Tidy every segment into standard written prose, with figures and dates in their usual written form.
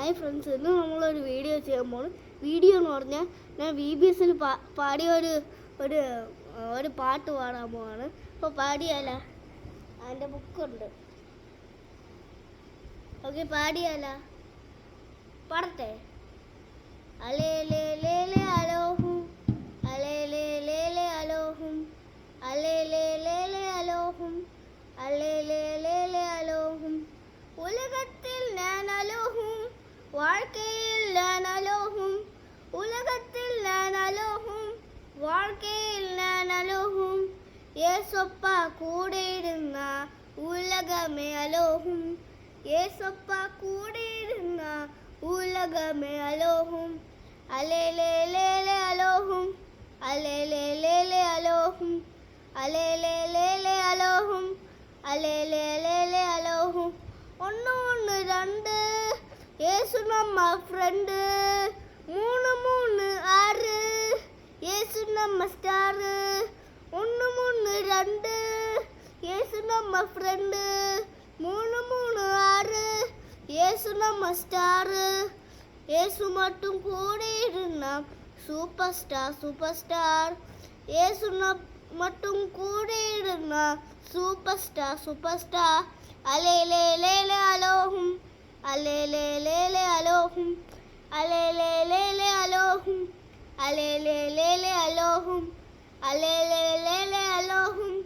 Hi friends, ഇന്ന് നമ്മളൊരു video ചെയ്യാൻ പോകുന്നു. വീഡിയോ എന്ന് പറഞ്ഞാൽ ഞാൻ VBSൽ പാടിയ ഒരു പാട്ട് പാടാൻ പോവാണ്. അപ്പോൾ പാടിയാല അതിൻ്റെ ബുക്കുണ്ട്. ഓക്കെ, പാടിയാല പാടട്ടെ. അലേ ലേ ലേ ലേ അലോഹും, അലേ ലേ ലേ ലേ അലോഹും, അലേ ലേ ലേ ലേ അലോഹും, അലേ ലേ ലേ ലേ അലോഹും. ഉലകത്തിൽ ഞാൻ അലോഹും, வாழ்க்கையில் நான் அலோகும். உலகத்தில் நான் அலோகும், வாழ்க்கையில் நான் அலோகும். ஏசப்பா கூட இருந்தா உலகமே அலோகும். ஏசப்பா கூட இருந்தா உலகமே அலோகும். அலே லே லே லே அலோகும், அலே லே லே லே அலோகும், அலே லே லே லே அலோகும், அலே லே லே லே அலோகும். ஒன்று ஒன்று ரெண்டு ஏசு நம்ம ஃப்ரெண்டு, 3 3 6 ஏசு நம்ம ஸ்டாரு. 1 3 2 ஏசு நம்ம ஃப்ரெண்டு, 3 3 6 ஏசு நம்ம ஸ்டாரு. ஏசு மட்டும் கூட இருந்தா சூப்பர் ஸ்டார், சூப்பர் ஸ்டார். ஏசு மட்டும் கூட இருந்தா சூப்பர் ஸ்டார், சூப்பர் ஸ்டார். அலே லே லே லே அலோஹும், அலே லே லே லே அலோஹும், அலே லே லே லே அலோஹும், அலே லே லே லே அலோஹும், அலே லே லே லே அலோஹும்,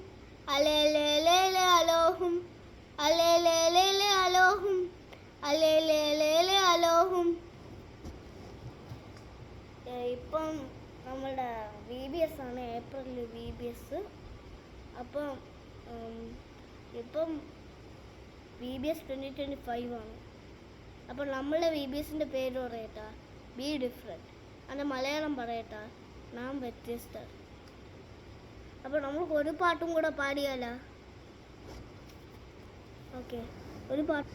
அலே லே லே லே அலோஹும், அலே லே லே லே அலோஹும், அலே லே லே லே அலோஹுം. ഇപ്പം നമ്മുടെ VBS ആണ്, ഏപ്രിൽ VBS. അപ്പം ഇപ്പം VBS 2025 ആണ്. അപ്പോൾ നമ്മളെ VBSൻ്റെ പേര് പറയട്ടാ, ബി ഡിഫറെൻറ്റ്. അതിൻ്റെ മലയാളം പറയട്ടാ, നാം വ്യത്യസ്തർ. അപ്പോൾ നമുക്ക് ഒരു പാട്ടും കൂടെ പാടിയാലോ? ഓക്കെ, ഒരു പാട്ട്.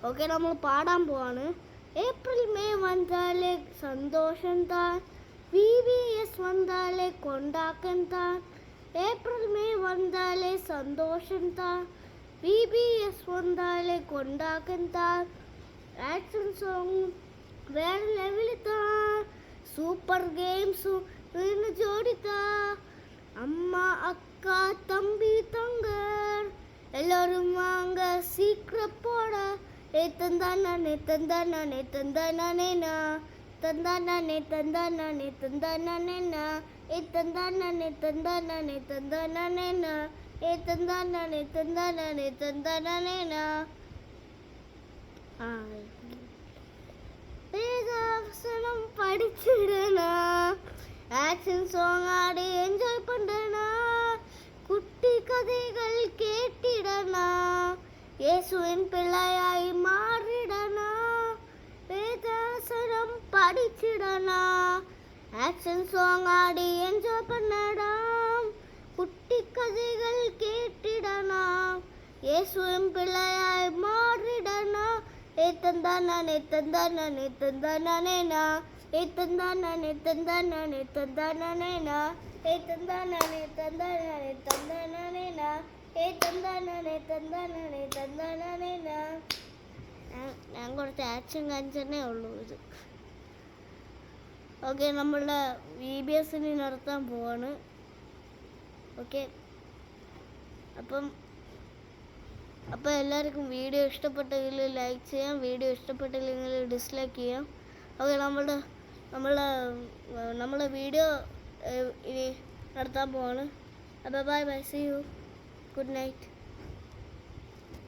ഓക്കെ, നമ്മൾ പാടാൻ പോവാണ്. ഏപ്രിൽ മെയ് വന്നാലേ സന്തോഷം താൻ, VBS വന്നാലേ കൊണ്ടാക്കാൻ താൻ. ഏപ്രിൽ മെയ് വന്നാലേ സന്തോഷം താൻ, VBS വന്നാലേ കൊണ്ടാക്കാൻ താൻ. ആക്ഷൻ സോങ്ങും വേറെ ലെവലിൽ താ, സൂപ്പർ ഗെയിംസും വീണ് ജോഡിത്താ. അമ്മ അക്ക തമ്പി തങ്കർ എല്ലാവരും വാങ്ക സീക്രട്ട് പോട. തന്താനേ തന്താനേ തന്താനേനാ, തന്താനേ തന്താനേ തന്താനേനാ, തന്താനേ തന്താനേ തന്താനേനാ, തന്താനേ തന്താനേ തന്താനേനാ. வேதாவசனம் படிச்சிடனா, ஆக்ஷன் சாங் ஆடி என்ஜாய் பண்ணனா, குட்டி கதைகள் கேட்டிடனா, இயேசுவின் பிள்ளையாய் மாறிடனா. வேதாவசனம் படிச்சிடனா, ஆக்ஷன் சாங் ஆடி என்ஜாய் பண்ணடா, குட்டி கதைகள் கேட்டிடனா, இயேசுவின் பிள்ளையாய் மாறிடனா. தந்தானே தந்தானே தந்தானேனா, தந்தானே தந்தானே தந்தானேனா, தந்தானே தந்தானே தந்தானேனா, തന്താനേ തന്താനേ തന്താനേനാ. ഞാൻ കുറച്ച് ആക്ഷൻ കാണിച്ചേ ഉള്ളൂ ഇത്. ഓക്കെ, നമ്മളുടെ VBSന് നടത്താൻ പോവാണ്. ഓക്കെ, അപ്പം എല്ലാവർക്കും വീഡിയോ ഇഷ്ടപ്പെട്ടെങ്കിൽ ലൈക്ക് ചെയ്യാം, വീഡിയോ ഇഷ്ടപ്പെട്ടില്ലെങ്കിൽ ഡിസ്ലൈക്ക് ചെയ്യാം. ഓക്കെ, നമ്മളെ വീഡിയോ ഇനി നടത്താൻ പോവാണ്. അപ്പോൾ bye bye, see you, good night.